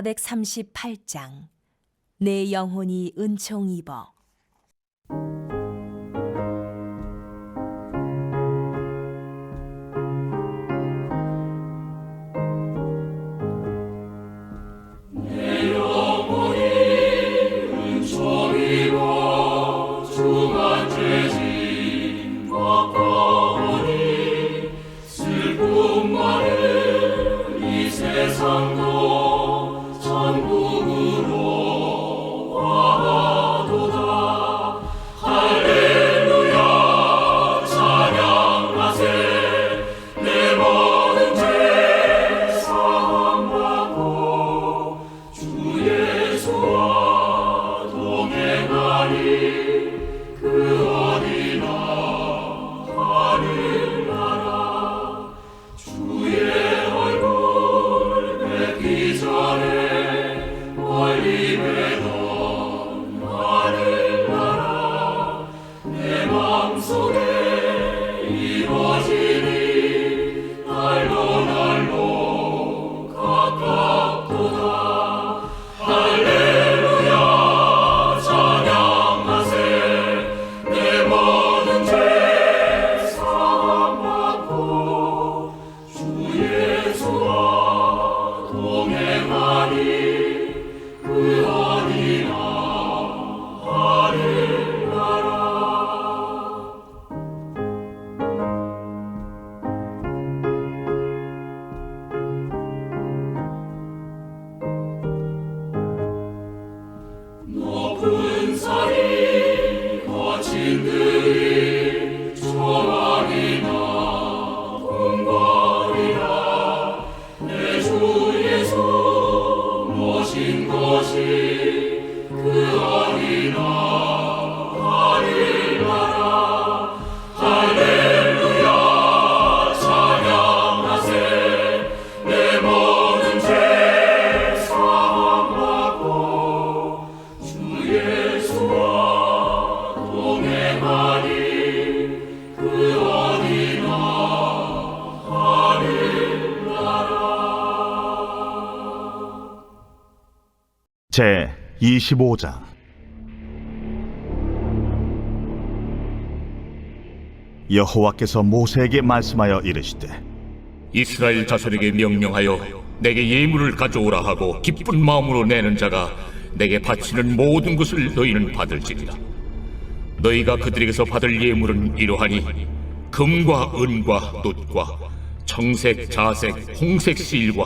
438장. 내 영혼이 은총 입어. 내 영혼이 은총 입어 중한 죄짐 걷거니 슬픔 많은 이 세상도 천국으로 와도다. 할렐루야 찬양하세. 내 모든 죄 사함받고 주 예수와 동행하니 그 어디나 하늘나라. 주의 얼굴 뵙기 전에 멀리 뵈던 하늘나라. 내 맘속에 이루어지니 날로 날로 가깝도다. 할렐루야 찬양하세. 내 모든 죄 사함받고 주 예수와 동행하니 그 어디나 하늘나라. 높은 산이 거친 들이 초막이나 궁궐이나 내 주 예수 모신 것이 그 어디나 하늘나라. 할렐루야 찬양하세. 내 모든 죄 사함받고 주 예수와 동행하니 그 어디나 하늘나라. 제 25장. 여호와께서 모세에게 말씀하여 이르시되 이스라엘 자손에게 명령하여 내게 예물을 가져오라 하고 기쁜 마음으로 내는 자가 내게 바치는 모든 것을 너희는 받을지니라. 너희가 그들에게서 받을 예물은 이러하니 금과 은과 놋과 청색, 자색, 홍색 실과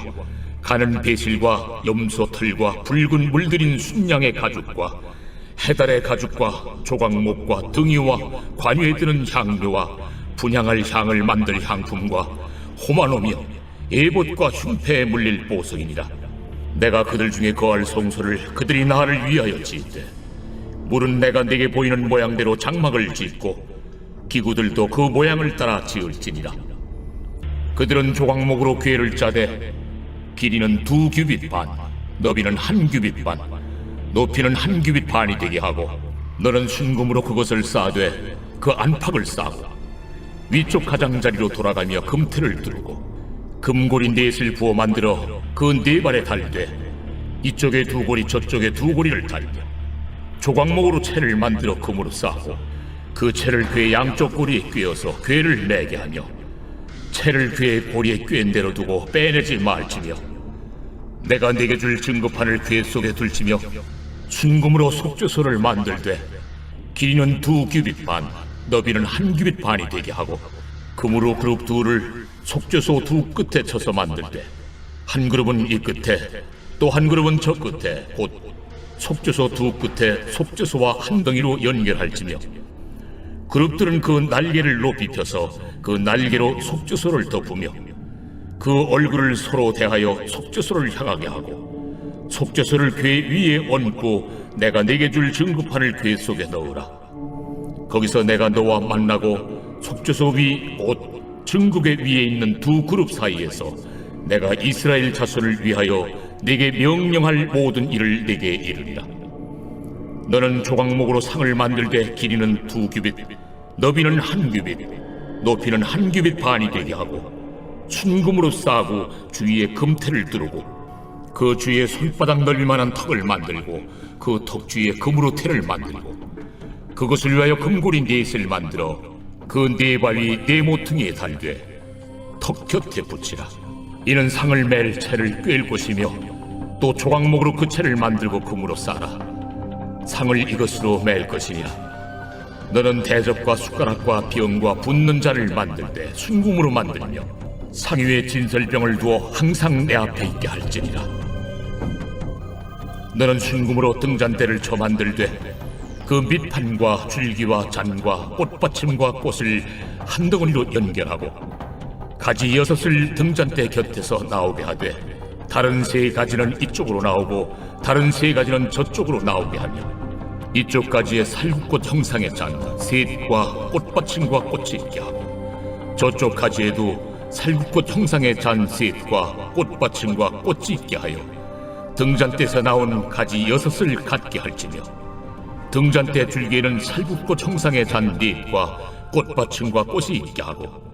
가는 배실과 염소 털과 붉은 물들인 순양의 가죽과 해달의 가죽과 조각목과 등이와 관유에 드는 향료와 분향할 향을 만들 향품과 호마노며 에봇과 흉패에 물릴 보석이니라. 내가 그들 중에 거할 성소를 그들이 나를 위하여 짓되 물은 내가 네게 보이는 모양대로 장막을 짓고 기구들도 그 모양을 따라 지을지니라. 그들은 조각목으로 궤를 짜되 길이는 2규빗 반, 너비는 1규빗 반, 높이는 1규빗 반이 되게 하고 너는 순금으로 그것을 쌓되 그 안팎을 쌓고 위쪽 가장자리로 돌아가며 금틀을 두르고 금고리 넷을 부어 만들어 그 네 발에 달되 이쪽에 2고리 저쪽에 2고리를 달며 조각목으로 채를 만들어 금으로 쌓고 그 채를 궤 양쪽 고리에 꿰어서 궤를 내게 하며 채를 궤 고리에 꿰인 대로 두고 빼내지 말지며 내가 네게 줄 증거판을 궤 속에 둘지며 순금으로 속죄소를 만들되 길이는 2규빗 반, 너비는 1규빗 반이 되게 하고 금으로 그룹 둘을 속죄소 2 끝에 쳐서 만들되 한 그룹은 이 끝에 또 한 그룹은 저 끝에 곧 속죄소 2 끝에 속죄소와 한 덩이로 연결할지며 그룹들은 그 날개를 높이 펴서 그 날개로 속죄소를 덮으며 그 얼굴을 서로 대하여 속죄소를 향하게 하고 속죄소를 궤 위에 얹고 내가 네게 줄 증거판을 궤 속에 넣으라. 거기서 내가 너와 만나고 속죄소 위 곧 증거궤 위에 있는 2 그룹 사이에서 내가 이스라엘 자손을 위하여 네게 명령할 모든 일을 네게 이르리라. 너는 조각목으로 상을 만들되 길이는 2규빗, 너비는 1규빗, 높이는 1규빗 반이 되게 하고 순금으로 싸고 주위에 금태를 두르고 그 주위에 손바닥 넓이만한 턱을 만들고 그 턱 주위에 금으로 태를 만들고 그것을 위하여 금고리 넷을 만들어 그 네 발이 네 모퉁이에 달되 턱 곁에 붙이라. 이는 상을 맬 채를 꿰을 것이며 또 조각목으로 그 채를 만들고 금으로 싸라. 상을 이것으로 맬 것이니라. 너는 대접과 숟가락과 병과 붓는 자를 만들 때 순금으로 만들며 상 위에 진설병을 두어 항상 내 앞에 있게 할지니라. 너는 순금으로 등잔대를 쳐 만들되 그 밑판과 줄기와 잔과 꽃받침과 꽃을 한 덩어리로 연결하고 가지 6을 등잔대 곁에서 나오게 하되 다른 3가지는 이쪽으로 나오고 다른 3가지는 저쪽으로 나오게 하며 이쪽 가지에 살구꽃 형상의 잔 셋과 꽃받침과 꽃이 있게 하고 저쪽 가지에도 살구꽃 형상의 잔 셋과 꽃받침과 꽃이 있게 하여 등잔대에서 나온 가지 6을 갖게 할지며 등잔대 줄기에는 살구꽃 형상의 잔 넷과 꽃받침과 꽃이 있게 하고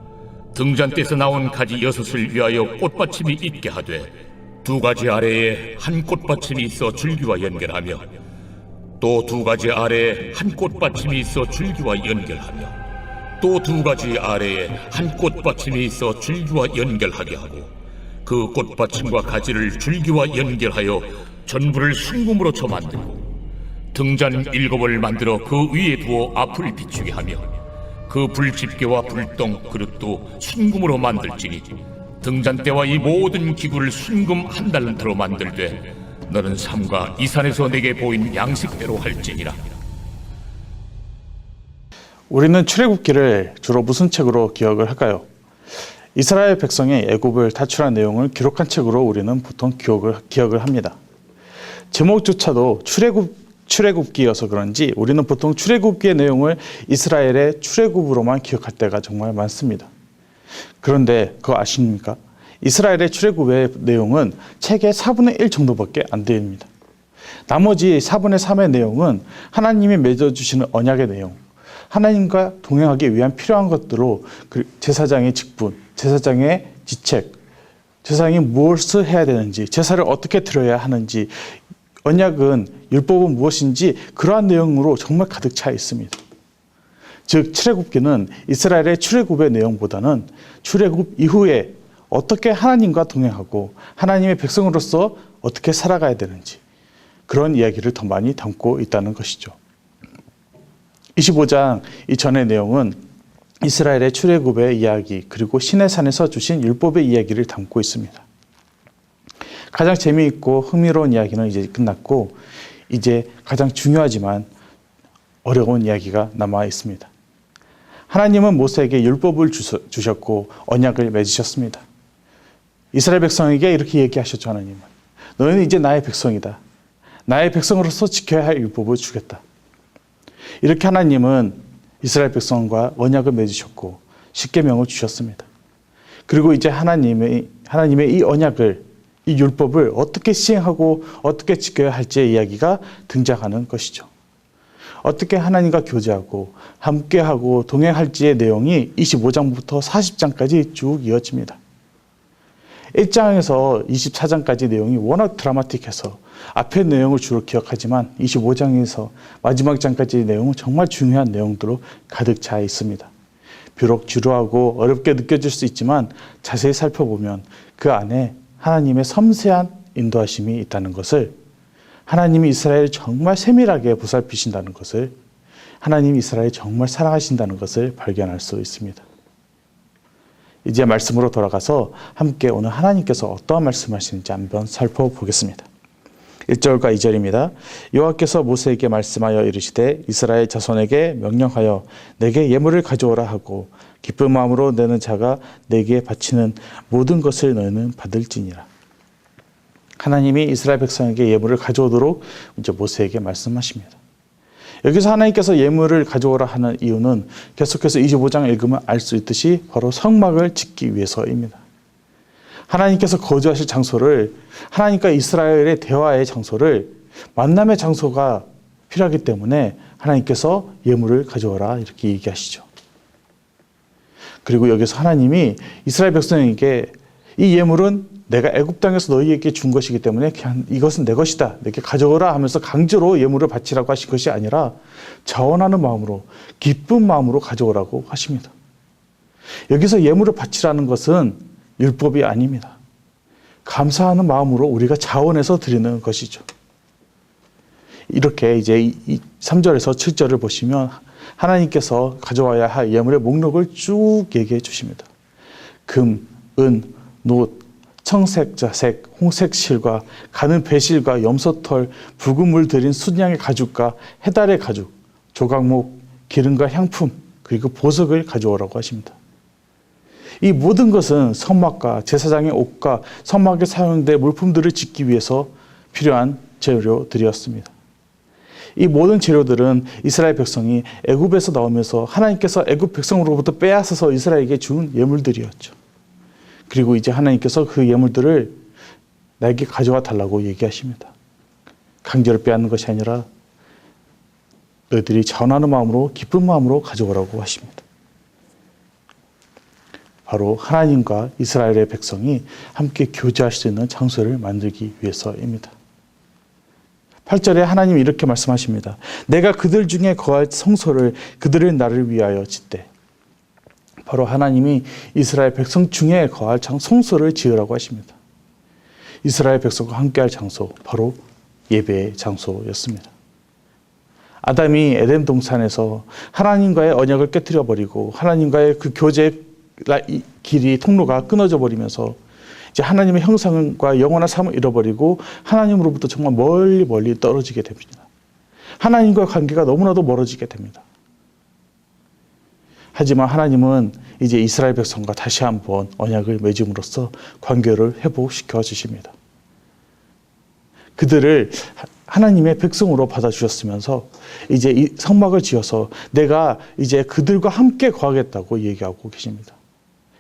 등잔대에서 나온 가지 6을 위하여 꽃받침이 있게 하되 2가지 아래에 한 꽃받침이 있어 줄기와 연결하며 또 2가지 아래에 한 꽃받침이 있어 줄기와 연결하며 또 2가지 아래에 한 꽃받침이 있어 줄기와 연결하게 하고 그 꽃받침과 가지를 줄기와 연결하여 전부를 순금으로 쳐 만들고 등잔 7을 만들어 그 위에 두어 앞을 비추게 하며 그 불집게와 불똥 그릇도 순금으로 만들지니 등잔대와 이 모든 기구를 순금 1달란트로 만들되 너는 삼가 이 산에서 내게 보인 양식대로 할지니라. 우리는 출애굽기를 주로 무슨 책으로 기억을 할까요? 이스라엘 백성이 애굽을 탈출한 내용을 기록한 책으로 우리는 보통 기억을 합니다. 제목조차도 출애굽기여서 그런지 우리는 보통 출애굽기의 내용을 이스라엘의 출애굽으로만 기억할 때가 정말 많습니다. 그런데 그거 아십니까? 이스라엘의 출애굽의 내용은 책의 4분의 1 정도밖에 안 됩니다. 나머지 4분의 3의 내용은 하나님이 맺어주시는 언약의 내용, 하나님과 동행하기 위한 필요한 것들로 제사장의 직분, 제사장의 지책, 제사장이 무엇을 해야 되는지, 제사를 어떻게 드려야 하는지, 언약은, 율법은 무엇인지 그러한 내용으로 정말 가득 차 있습니다. 즉 출애굽기는 이스라엘의 출애굽의 내용보다는 출애굽 이후에 어떻게 하나님과 동행하고 하나님의 백성으로서 어떻게 살아가야 되는지 그런 이야기를 더 많이 담고 있다는 것이죠. 25장 이전의 내용은 이스라엘의 출애굽의 이야기 그리고 시내산에서 주신 율법의 이야기를 담고 있습니다. 가장 재미있고 흥미로운 이야기는 이제 끝났고 이제 가장 중요하지만 어려운 이야기가 남아 있습니다. 하나님은 모세에게 율법을 주셨고 언약을 맺으셨습니다. 이스라엘 백성에게 이렇게 얘기하셨죠. 하나님은 너희는 이제 나의 백성이다. 나의 백성으로서 지켜야 할 율법을 주겠다. 이렇게 하나님은 이스라엘 백성과 언약을 맺으셨고 십계명을 주셨습니다. 그리고 이제 하나님의 이 언약을 이 율법을 어떻게 시행하고 어떻게 지켜야 할지의 이야기가 등장하는 것이죠. 어떻게 하나님과 교제하고 함께하고 동행할지의 내용이 25장부터 40장까지 쭉 이어집니다. 1장에서 24장까지 내용이 워낙 드라마틱해서 앞의 내용을 주로 기억하지만 25장에서 마지막 장까지의 내용은 정말 중요한 내용들로 가득 차 있습니다. 비록 지루하고 어렵게 느껴질 수 있지만 자세히 살펴보면 그 안에 하나님의 섬세한 인도하심이 있다는 것을, 하나님이 이스라엘을 정말 세밀하게 보살피신다는 것을, 하나님이 이스라엘을 정말 사랑하신다는 것을 발견할 수 있습니다. 이제 말씀으로 돌아가서 함께 오늘 하나님께서 어떠한 말씀하시는지 한번 살펴보겠습니다. 1절과 2절입니다. 여호와께서 모세에게 말씀하여 이르시되 이스라엘 자손에게 명령하여 내게 예물을 가져오라 하고 기쁜 마음으로 내는 자가 내게 바치는 모든 것을 너희는 받을지니라. 하나님이 이스라엘 백성에게 예물을 가져오도록 이제 모세에게 말씀하십니다. 여기서 하나님께서 예물을 가져오라 하는 이유는 계속해서 25장을 읽으면 알 수 있듯이 바로 성막을 짓기 위해서입니다. 하나님께서 거주하실 장소를, 하나님과 이스라엘의 대화의 장소를, 만남의 장소가 필요하기 때문에 하나님께서 예물을 가져오라 이렇게 얘기하시죠. 그리고 여기서 하나님이 이스라엘 백성에게 이 예물은 내가 애굽 땅에서 너희에게 준 것이기 때문에 그냥 이것은 내 것이다, 내게 가져오라 하면서 강제로 예물을 바치라고 하신 것이 아니라 자원하는 마음으로, 기쁜 마음으로 가져오라고 하십니다. 여기서 예물을 바치라는 것은 율법이 아닙니다. 감사하는 마음으로 우리가 자원해서 드리는 것이죠. 이렇게 이제 3절에서 7절을 보시면 하나님께서 가져와야 할 예물의 목록을 쭉 얘기해 주십니다. 금, 은, 놋, 청색, 자색, 홍색 실과 가는 배실과 염소털, 붉은 물 들인 순양의 가죽과 해달의 가죽, 조각목, 기름과 향품, 그리고 보석을 가져오라고 하십니다. 이 모든 것은 성막과 제사장의 옷과 성막에 사용될 물품들을 짓기 위해서 필요한 재료들이었습니다. 이 모든 재료들은 이스라엘 백성이 애굽에서 나오면서 하나님께서 애굽 백성으로부터 빼앗아서 이스라엘에게 준 예물들이었죠. 그리고 이제 하나님께서 그 예물들을 나에게 가져와 달라고 얘기하십니다. 강제로 빼앗는 것이 아니라 너희들이 자원하는 마음으로, 기쁜 마음으로 가져오라고 하십니다. 바로 하나님과 이스라엘의 백성이 함께 교제할 수 있는 장소를 만들기 위해서입니다. 8절에 하나님이 이렇게 말씀하십니다. 내가 그들 중에 거할 성소를 그들의 나를 위하여 짓되. 바로 하나님이 이스라엘 백성 중에 거할 성소를 지으라고 하십니다. 이스라엘 백성과 함께할 장소, 바로 예배의 장소였습니다. 아담이 에덴 동산에서 하나님과의 언약을 깨뜨려 버리고 하나님과의 그 교제의 길이, 통로가 끊어져 버리면서 이제 하나님의 형상과 영원한 삶을 잃어버리고 하나님으로부터 정말 멀리 떨어지게 됩니다. 하나님과의 관계가 너무나도 멀어지게 됩니다. 하지만 하나님은 이제 이스라엘 백성과 다시 한번 언약을 맺음으로써 관계를 회복시켜 주십니다. 그들을 하나님의 백성으로 받아주셨으면서 이제 이 성막을 지어서 내가 이제 그들과 함께 거하겠다고 얘기하고 계십니다.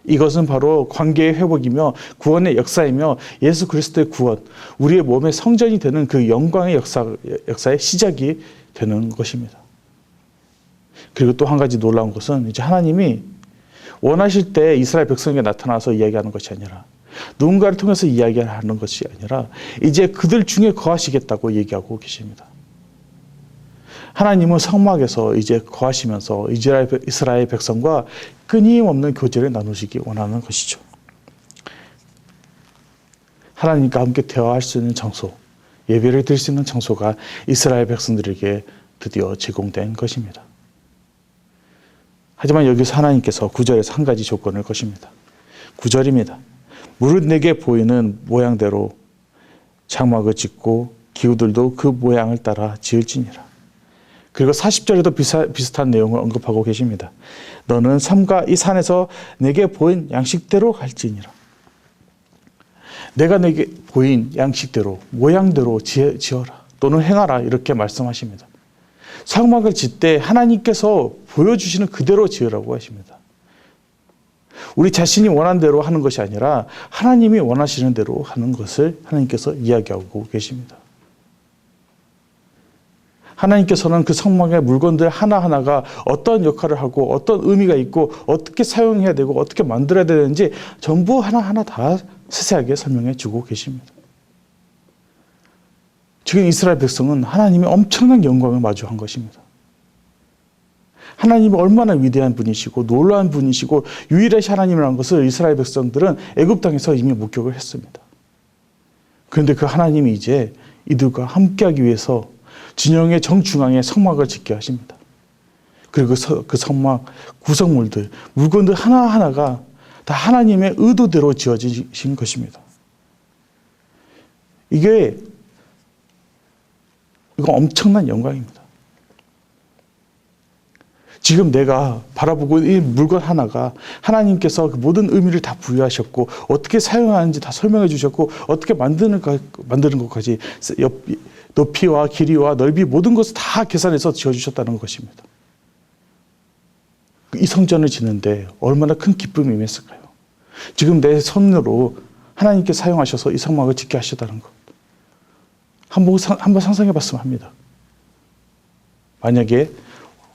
이것은 바로 관계의 회복이며 구원의 역사이며 예수 그리스도의 구원, 우리의 몸의 성전이 되는 그 영광의 역사의 시작이 되는 것입니다. 그리고 또 한 가지 놀라운 것은 이제 하나님이 원하실 때 이스라엘 백성에게 나타나서 이야기하는 것이 아니라 누군가를 통해서 이야기하는 것이 아니라 이제 그들 중에 거하시겠다고 얘기하고 계십니다. 하나님은 성막에서 이제 거하시면서 이스라엘 백성과 끊임없는 교제를 나누시기 원하는 것이죠. 하나님과 함께 대화할 수 있는 장소, 예배를 드릴 수 있는 장소가 이스라엘 백성들에게 드디어 제공된 것입니다. 하지만 여기서 하나님께서 9절에서 한 가지 조건을 거십니다. 9절입니다. 무릇 내게 보이는 모양대로 장막을 짓고 기후들도 그 모양을 따라 지을지니라. 그리고 40절에도 비슷한 내용을 언급하고 계십니다. 너는 삼가 이 산에서 내게 보인 양식대로 할지니라. 내가 내게 보인 양식대로, 모양대로 지어라 또는 행하라, 이렇게 말씀하십니다. 성막을 짓되 하나님께서 보여주시는 그대로 지으라고 하십니다. 우리 자신이 원하는 대로 하는 것이 아니라 하나님이 원하시는 대로 하는 것을 하나님께서 이야기하고 계십니다. 하나님께서는 그 성막의 물건들 하나하나가 어떤 역할을 하고 어떤 의미가 있고 어떻게 사용해야 되고 어떻게 만들어야 되는지 전부 하나하나 다 세세하게 설명해 주고 계십니다. 지금 이스라엘 백성은 하나님의 엄청난 영광을 마주한 것입니다. 하나님이 얼마나 위대한 분이시고 놀라운 분이시고 유일하신 하나님이라는 것을 이스라엘 백성들은 애굽 땅에서 이미 목격을 했습니다. 그런데 그 하나님이 이제 이들과 함께하기 위해서 진영의 정중앙에 성막을 짓게 하십니다. 그리고 그 성막 구성물들, 물건들 하나하나가 다 하나님의 의도대로 지어지신 것입니다. 이거 엄청난 영광입니다. 지금 내가 바라보고 이 물건 하나가 하나님께서 그 모든 의미를 다 부여하셨고 어떻게 사용하는지 다 설명해 주셨고 어떻게 만드는 것까지 높이와 길이와 넓이 모든 것을 다 계산해서 지어주셨다는 것입니다. 이 성전을 짓는데 얼마나 큰 기쁨이 임했을까요? 지금 내 손으로 하나님께 사용하셔서 이 성막을 짓게 하셨다는 것. 한번 상상해 봤으면 합니다. 만약에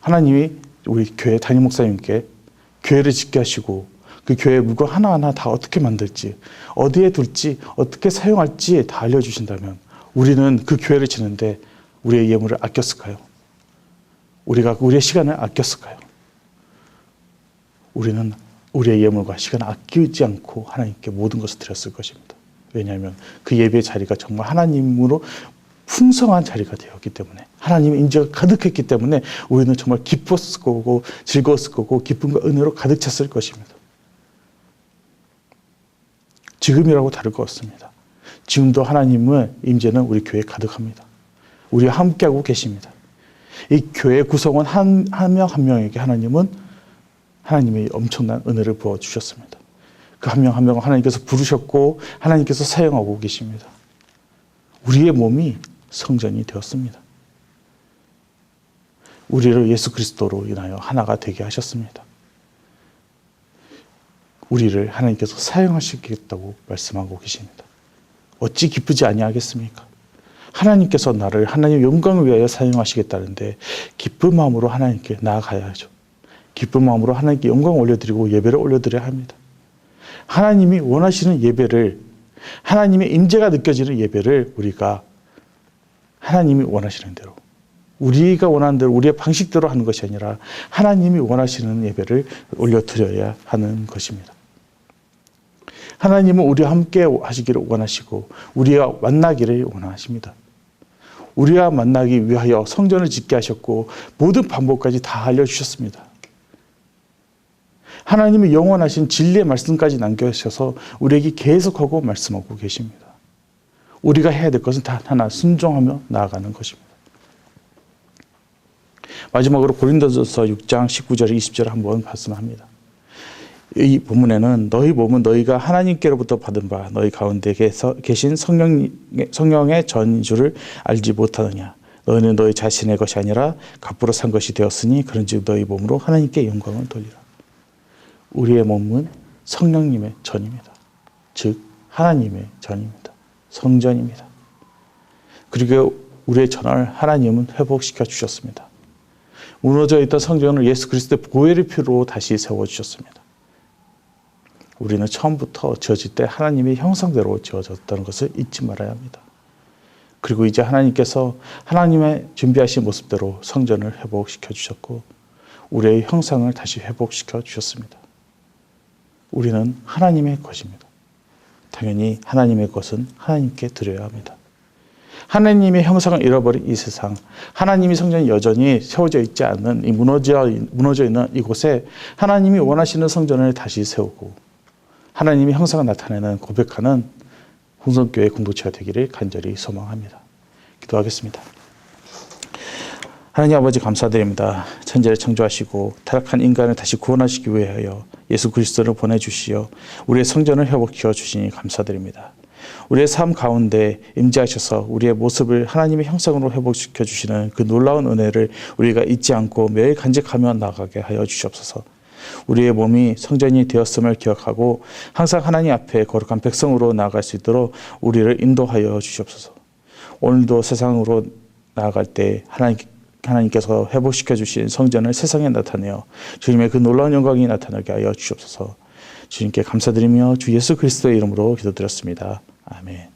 하나님이 우리 교회 담임 목사님께 교회를 짓게 하시고 그 교회 물건 하나하나 다 어떻게 만들지, 어디에 둘지, 어떻게 사용할지 다 알려주신다면 우리는 그 교회를 지는데 우리의 예물을 아꼈을까요? 우리가 우리의 시간을 아꼈을까요? 우리는 우리의 예물과 시간을 아끼지 않고 하나님께 모든 것을 드렸을 것입니다. 왜냐하면 그 예배의 자리가 정말 하나님으로 풍성한 자리가 되었기 때문에, 하나님의 인재가 가득했기 때문에 우리는 정말 기뻤을 거고 즐거웠을 거고 기쁨과 은혜로 가득 찼을 것입니다. 지금이라고 다를 것 없습니다. 지금도 하나님의 임재는 우리 교회에 가득합니다. 우리와 함께하고 계십니다. 이 교회 구성원 한 명 한 명에게 하나님은 하나님의 엄청난 은혜를 부어주셨습니다. 그 한 명 한 명을 하나님께서 부르셨고 하나님께서 사용하고 계십니다. 우리의 몸이 성전이 되었습니다. 우리를 예수 그리스도로 인하여 하나가 되게 하셨습니다. 우리를 하나님께서 사용하시겠다고 말씀하고 계십니다. 어찌 기쁘지 아니하겠습니까? 하나님께서 나를 하나님의 영광을 위하여 사용하시겠다는데 기쁜 마음으로 하나님께 나아가야죠. 기쁜 마음으로 하나님께 영광을 올려드리고 예배를 올려드려야 합니다. 하나님이 원하시는 예배를, 하나님의 임재가 느껴지는 예배를 우리가 하나님이 원하시는 대로, 우리가 원하는 대로 우리의 방식대로 하는 것이 아니라 하나님이 원하시는 예배를 올려드려야 하는 것입니다. 하나님은 우리와 함께 하시기를 원하시고 우리와 만나기를 원하십니다. 우리와 만나기 위하여 성전을 짓게 하셨고 모든 방법까지 다 알려주셨습니다. 하나님의 영원하신 진리의 말씀까지 남겨주셔서 우리에게 계속하고 말씀하고 계십니다. 우리가 해야 될 것은 단 하나, 순종하며 나아가는 것입니다. 마지막으로 고린도전서 6장 19절 20절 한번 말씀합니다. 이 본문에는 너희 몸은 너희가 하나님께로부터 받은 바 너희 가운데 계신 성령의 전인 줄을 알지 못하느냐. 너희는 너희 자신의 것이 아니라 값으로 산 것이 되었으니 그런즉 너희 몸으로 하나님께 영광을 돌리라. 우리의 몸은 성령님의 전입니다. 즉 하나님의 전입니다. 성전입니다. 그리고 우리의 전을 하나님은 회복시켜 주셨습니다. 무너져 있던 성전을 예수 그리스도의 보혈의 피로 다시 세워주셨습니다. 우리는 처음부터 지어질 때 하나님의 형상대로 지어졌다는 것을 잊지 말아야 합니다. 그리고 이제 하나님께서 하나님의 준비하신 모습대로 성전을 회복시켜 주셨고 우리의 형상을 다시 회복시켜 주셨습니다. 우리는 하나님의 것입니다. 당연히 하나님의 것은 하나님께 드려야 합니다. 하나님의 형상을 잃어버린 이 세상, 하나님의 성전이 여전히 세워져 있지 않는 이 무너져 있는 이곳에 하나님이 원하시는 성전을 다시 세우고 하나님의 형상을 나타내는 고백하는 홍성교회 공동체가 되기를 간절히 소망합니다. 기도하겠습니다. 하나님 아버지 감사드립니다. 천지를 창조하시고 타락한 인간을 다시 구원하시기 위하여 예수 그리스도를 보내주시어 우리의 성전을 회복시켜 주시니 감사드립니다. 우리의 삶 가운데 임재하셔서 우리의 모습을 하나님의 형상으로 회복시켜 주시는 그 놀라운 은혜를 우리가 잊지 않고 매일 간직하며 나아가게 하여 주시옵소서. 우리의 몸이 성전이 되었음을 기억하고 항상 하나님 앞에 거룩한 백성으로 나아갈 수 있도록 우리를 인도하여 주시옵소서. 오늘도 세상으로 나아갈 때 하나님께서 회복시켜 주신 성전을 세상에 나타내어 주님의 그 놀라운 영광이 나타나게 하여 주시옵소서. 주님께 감사드리며 주 예수 그리스도의 이름으로 기도드렸습니다. 아멘.